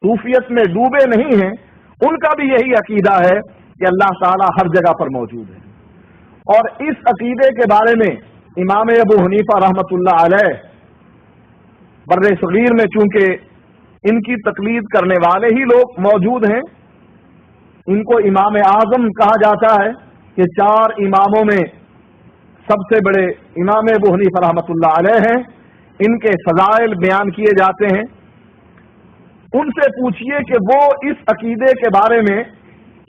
صوفیت میں ڈوبے نہیں ہیں، ان کا بھی یہی عقیدہ ہے کہ اللہ تعالیٰ ہر جگہ پر موجود ہے۔ اور اس عقیدے کے بارے میں امام ابو حنیفہ رحمۃ اللہ علیہ بر صغیر میں چونکہ ان کی تقلید کرنے والے ہی لوگ موجود ہیں، ان کو امام اعظم کہا جاتا ہے کہ 4 اماموں میں سب سے بڑے امام ابو حنیفہ رحمۃ اللہ علیہ ہیں، ان کے فضائل بیان کیے جاتے ہیں۔ ان سے پوچھئے کہ وہ اس عقیدے کے بارے میں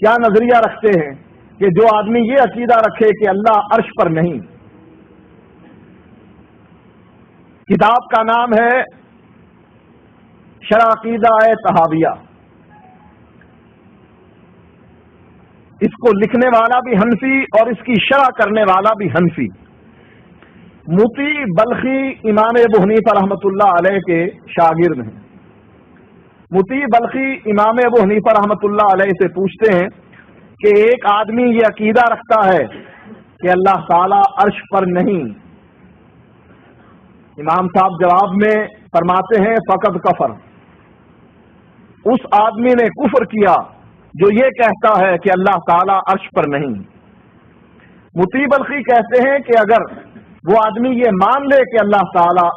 کیا نظریہ رکھتے ہیں کہ جو آدمی یہ عقیدہ رکھے کہ اللہ عرش پر نہیں۔ کتاب کا نام ہے شرح عقیدہ طحاویہ، اس کو لکھنے والا بھی حنفی اور اس کی شرح کرنے والا بھی حنفی۔ مطیع بلخی امام ابو حنیفہ رحمۃ اللہ علیہ کے شاگرد ہیں۔ مطیع بلخی امام ابو حنیفہ رحمۃ اللہ علیہ سے پوچھتے ہیں کہ ایک آدمی یہ عقیدہ رکھتا ہے کہ اللہ تعالی عرش پر نہیں، امام صاحب جواب میں فرماتے ہیں فقط کفر، اس آدمی نے کفر کیا جو یہ کہتا ہے کہ اللہ تعالی عرش پر نہیں۔ مطیع بلخی کہتے ہیں کہ اگر وہ آدمی یہ مان لے کہ اللہ تعالی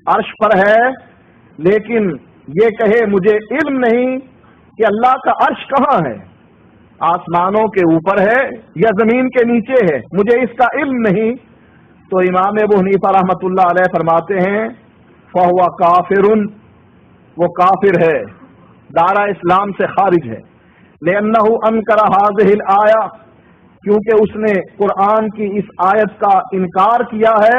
عرش پر ہے لیکن یہ کہے مجھے علم نہیں کہ اللہ کا عرش کہاں ہے، آسمانوں کے اوپر ہے یا زمین کے نیچے ہے، مجھے اس کا علم نہیں، تو امام ابو حنیفہ رحمۃ اللہ علیہ فرماتے ہیں فہو کافر، وہ کافر ہے، دائرہ اسلام سے خارج ہے۔ لأنہ انکر ہذہ الآیہ، کیونکہ اس نے قرآن کی اس آیت کا انکار کیا ہے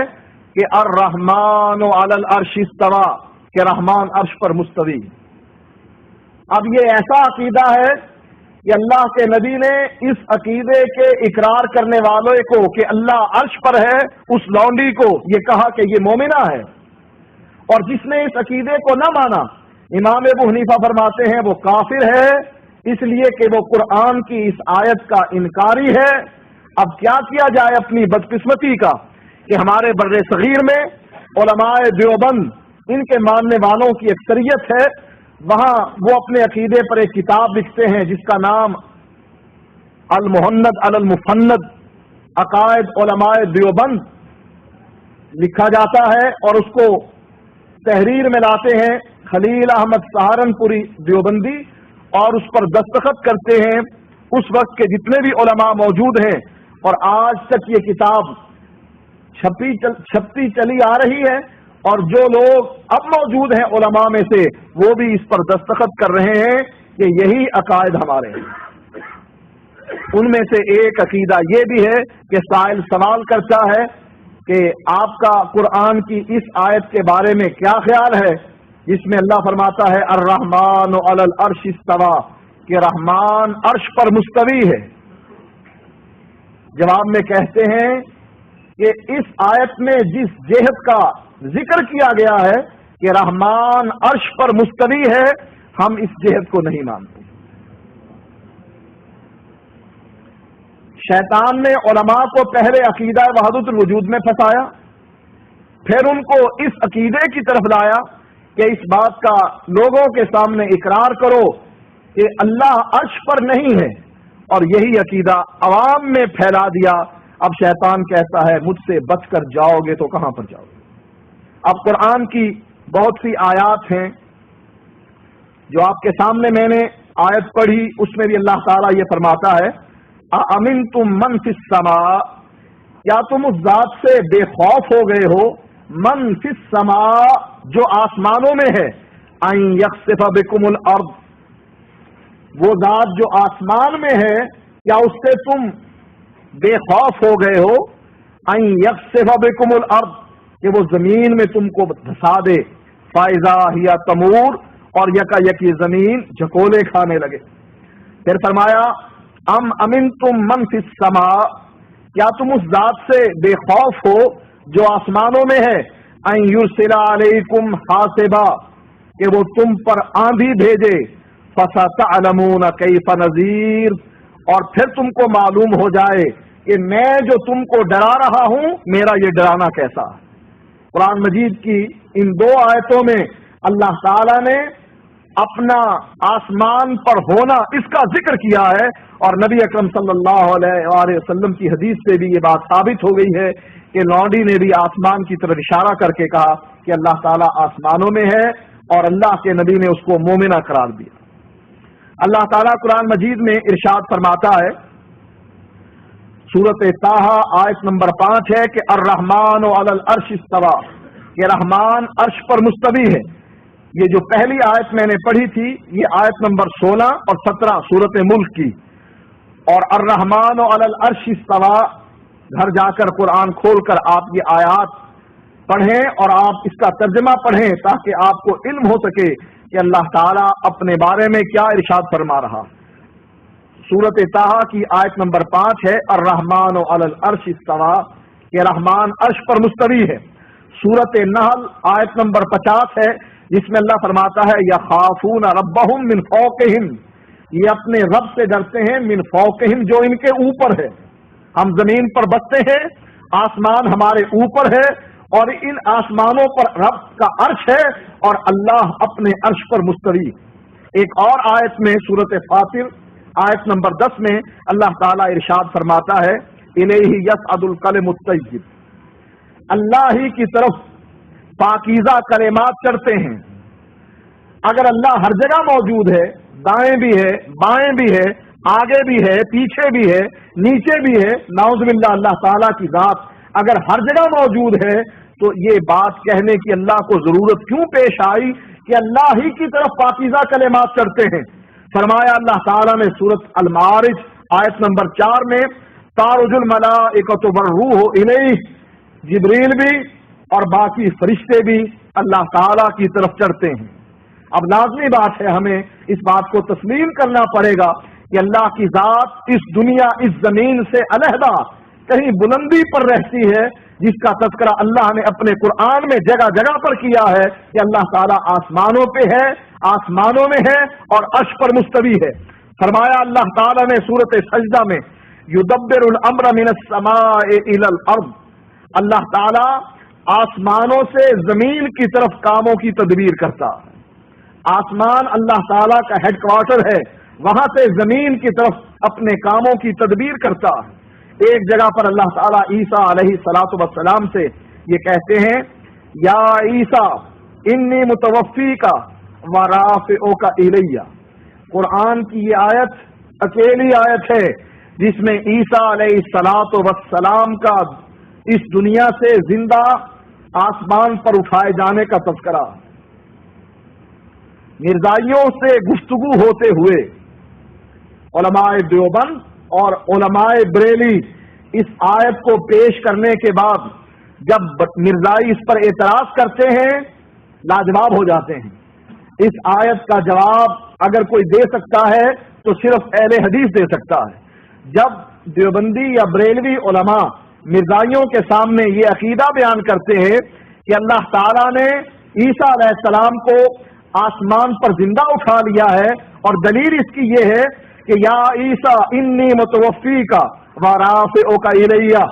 کہ الرحمن علی العرش استوی، کہ رحمان عرش پر مستوی۔ اب یہ ایسا عقیدہ ہے کہ اللہ کے نبی نے اس عقیدے کے اقرار کرنے والوں کو کہ اللہ عرش پر ہے، اس لونڈی کو یہ کہا کہ یہ مومنہ ہے، اور جس نے اس عقیدے کو نہ مانا امام ابو حنیفہ فرماتے ہیں وہ کافر ہے، اس لیے کہ وہ قرآن کی اس آیت کا انکاری ہے۔ اب کیا کیا جائے اپنی بدقسمتی کا کہ ہمارے بر صغیر میں علماء دیوبند ان کے ماننے والوں کی اکثریت ہے، وہاں وہ اپنے عقیدے پر ایک کتاب لکھتے ہیں جس کا نام المحند علی المفند عقائد علماء دیوبند لکھا جاتا ہے، اور اس کو تحریر میں لاتے ہیں خلیل احمد سہارنپوری دیوبندی، اور اس پر دستخط کرتے ہیں اس وقت کے جتنے بھی علماء موجود ہیں، اور آج تک یہ کتاب چھپتی چلی آ رہی ہے، اور جو لوگ اب موجود ہیں علماء میں سے وہ بھی اس پر دستخط کر رہے ہیں کہ یہی عقائد ہمارے ہیں۔ ان میں سے ایک عقیدہ یہ بھی ہے کہ سائل سوال کرتا ہے کہ آپ کا قرآن کی اس آیت کے بارے میں کیا خیال ہے جس میں اللہ فرماتا ہے الرحمن علی العرش استوی، کہ رحمان عرش پر مستوی ہے۔ جواب میں کہتے ہیں کہ اس آیت میں جس جہت کا ذکر کیا گیا ہے کہ رحمان عرش پر مستوی ہے، ہم اس جہت کو نہیں مانتے۔ شیطان نے علماء کو پہلے عقیدہ وحدت الوجود میں پھنسایا، پھر ان کو اس عقیدے کی طرف لایا کہ اس بات کا لوگوں کے سامنے اقرار کرو کہ اللہ عرش پر نہیں ہے، اور یہی عقیدہ عوام میں پھیلا دیا۔ اب شیطان کہتا ہے مجھ سے بچ کر جاؤ گے تو کہاں پر جاؤ گے؟ اب قرآن کی بہت سی آیات ہیں جو آپ کے سامنے میں نے آیت پڑھی، اس میں بھی اللہ تعالیٰ یہ فرماتا ہے اَأَمِنْتُم مَّن فِي السَّمَاءِ، کیا تم اس ذات سے بے خوف ہو گئے ہو، من فی السماء، جو آسمانوں میں ہے، ان یخسف بکم الارض، وہ ذات جو آسمان میں ہے کیا اس سے تم بے خوف ہو گئے ہو، ان یخسف بکم الارض، کہ وہ زمین میں تم کو دھسا دے، فاذا ہی تمور، اور یکا یکی زمین جھکولے کھانے لگے۔ پھر فرمایا ام امنتم من فی السماء، کیا تم اس ذات سے بے خوف ہو جو آسمانوں میں ہے، ان یرسل علیکم حاسبا، کہ وہ تم پر آندھی بھیجے، فستعلمون کیف نذیر، اور پھر تم کو معلوم ہو جائے کہ میں جو تم کو ڈرا رہا ہوں میرا یہ ڈرانا کیسا ہے۔ قرآن مجید کی ان 2 آیتوں میں اللہ تعالی نے اپنا آسمان پر ہونا اس کا ذکر کیا ہے، اور نبی اکرم صلی اللہ علیہ وآلہ وسلم کی حدیث سے بھی یہ بات ثابت ہو گئی ہے کہ لونڈی نے بھی آسمان کی طرف اشارہ کر کے کہا کہ اللہ تعالیٰ آسمانوں میں ہے، اور اللہ کے نبی نے اس کو مومنہ قرار دیا۔ اللہ تعالیٰ قرآن مجید میں ارشاد فرماتا ہے، سورۃ طٰہٰ آیت نمبر 5 ہے کہ الرحمن علی العرش استویٰ، کہ رحمان عرش پر مستوی ہے۔ یہ جو پہلی آیت میں نے پڑھی تھی یہ آیت نمبر 16 اور 17 سورۃ ملک کی، اور الرحمن علی العرش استویٰ، گھر جا کر قرآن کھول کر آپ یہ آیات پڑھیں اور آپ اس کا ترجمہ پڑھیں تاکہ آپ کو علم ہو سکے کہ اللہ تعالیٰ اپنے بارے میں کیا ارشاد فرما رہا۔ سورۃ طٰہٰ کی آیت نمبر 5 ہے الرحمن علی العرش استویٰ، کہ رحمان عرش پر مستوی ہے۔ سورۃ نحل آیت نمبر 50 ہے جس میں اللہ فرماتا ہے یخافون ربہم من فوقہم، یہ اپنے رب سے ڈرتے ہیں من فوقہم، جو ان کے اوپر ہے۔ ہم زمین پر بستے ہیں، آسمان ہمارے اوپر ہے، اور ان آسمانوں پر رب کا عرش ہے، اور اللہ اپنے عرش پر مستوی۔ ایک اور آیت میں سورۃ فاطر آیت نمبر 10 میں اللہ تعالیٰ ارشاد فرماتا ہے الیہ یصعد الکلم الطیب، اللہ ہی کی طرف پاکیزہ کلمات چڑھتے ہیں۔ اگر اللہ ہر جگہ موجود ہے، دائیں بھی ہے، بائیں بھی ہے، آگے بھی ہے، پیچھے بھی ہے، نیچے بھی ہے، نعوذ باللہ اللہ تعالیٰ کی ذات اگر ہر جگہ موجود ہے تو یہ بات کہنے کی اللہ کو ضرورت کیوں پیش آئی کہ اللہ ہی کی طرف پاکیزہ کلمات چڑھتے ہیں؟ فرمایا اللہ تعالیٰ نے سورۃ المعارج آیت نمبر 4 میں تعرج الملائکۃ والروح الیہ، جبریل بھی اور باقی فرشتے بھی اللہ تعالیٰ کی طرف چڑھتے ہیں۔ اب لازمی بات ہے ہمیں اس بات کو تسلیم کرنا پڑے گا کہ اللہ کی ذات اس دنیا، اس زمین سے علیحدہ کہیں بلندی پر رہتی ہے، جس کا تذکرہ اللہ نے اپنے قرآن میں جگہ جگہ پر کیا ہے کہ اللہ تعالیٰ آسمانوں پہ ہے، آسمانوں میں ہے اور عرش پر مستوی ہے۔ فرمایا اللہ تعالیٰ نے سورۃ سجدہ میں یدبر الامر من السماء الی الارض، اللہ تعالیٰ آسمانوں سے زمین کی طرف کاموں کی تدبیر کرتا ہے۔ آسمان اللہ تعالیٰ کا ہیڈ کوارٹر ہے، وہاں سے زمین کی طرف اپنے کاموں کی تدبیر کرتا ہے۔ ایک جگہ پر اللہ تعالیٰ عیسیٰ علیہ الصلوۃ والسلام سے یہ کہتے ہیں یا عیسیٰ انی متوفیک ورافعک الیہ، قرآن کی یہ آیت اکیلی آیت ہے جس میں عیسیٰ علیہ الصلوۃ والسلام کا اس دنیا سے زندہ آسمان پر اٹھائے جانے کا تذکرہ۔ مرزائیوں سے گفتگو ہوتے ہوئے علماء دیوبند اور علماء بریلی اس آیت کو پیش کرنے کے بعد جب مرزائی اس پر اعتراض کرتے ہیں لاجواب ہو جاتے ہیں۔ اس آیت کا جواب اگر کوئی دے سکتا ہے تو صرف اہل حدیث دے سکتا ہے۔ جب دیوبندی یا بریلوی علماء مرزائیوں کے سامنے یہ عقیدہ بیان کرتے ہیں کہ اللہ تعالیٰ نے عیسیٰ علیہ السلام کو آسمان پر زندہ اٹھا لیا ہے، اور دلیل اس کی یہ ہے کہ یا عیسیٰ انی متوفیک ورافعک الیہ،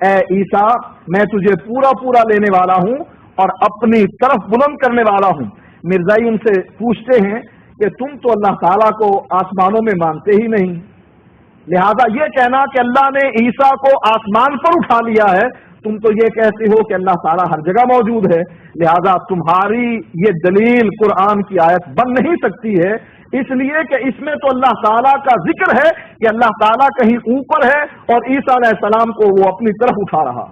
اے عیسیٰ میں تجھے پورا پورا لینے والا ہوں اور اپنی طرف بلند کرنے والا ہوں۔ مرزائی ان سے پوچھتے ہیں کہ تم تو اللہ تعالیٰ کو آسمانوں میں مانتے ہی نہیں، لہذا یہ کہنا کہ اللہ نے عیسیٰ کو آسمان پر اٹھا لیا ہے، تم تو یہ کہتے ہو کہ اللہ تعالیٰ ہر جگہ موجود ہے، لہذا تمہاری یہ دلیل قرآن کی آیت بن نہیں سکتی ہے، اس لیے کہ اس میں تو اللہ تعالیٰ کا ذکر ہے کہ اللہ تعالیٰ کہیں اوپر ہے اور عیسیٰ علیہ السلام کو وہ اپنی طرف اٹھا رہا،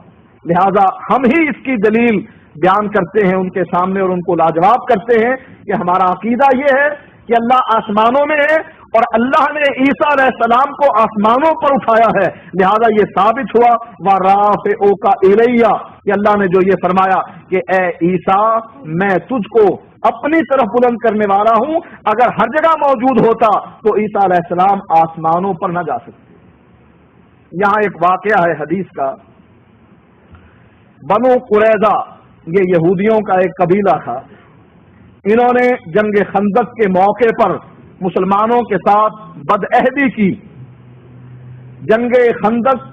لہذا ہم ہی اس کی دلیل بیان کرتے ہیں ان کے سامنے اور ان کو لاجواب کرتے ہیں کہ ہمارا عقیدہ یہ ہے کہ اللہ آسمانوں میں ہے اور اللہ نے عیسیٰ علیہ السلام کو آسمانوں پر اٹھایا ہے، لہذا یہ ثابت ہوا وَرَافِعُکَ إِلَیَّ کہ اللہ نے جو یہ فرمایا کہ اے عیسیٰ میں تجھ کو اپنی طرف بلند کرنے والا ہوں، اگر ہر جگہ موجود ہوتا تو عیسیٰ علیہ السلام آسمانوں پر نہ جا سکتے۔ یہاں ایک واقعہ ہے حدیث کا، بنو قریظہ یہ یہودیوں کا ایک قبیلہ تھا، انہوں نے جنگ خندق کے موقع پر مسلمانوں کے ساتھ بدعہدی کی۔ جنگ خندق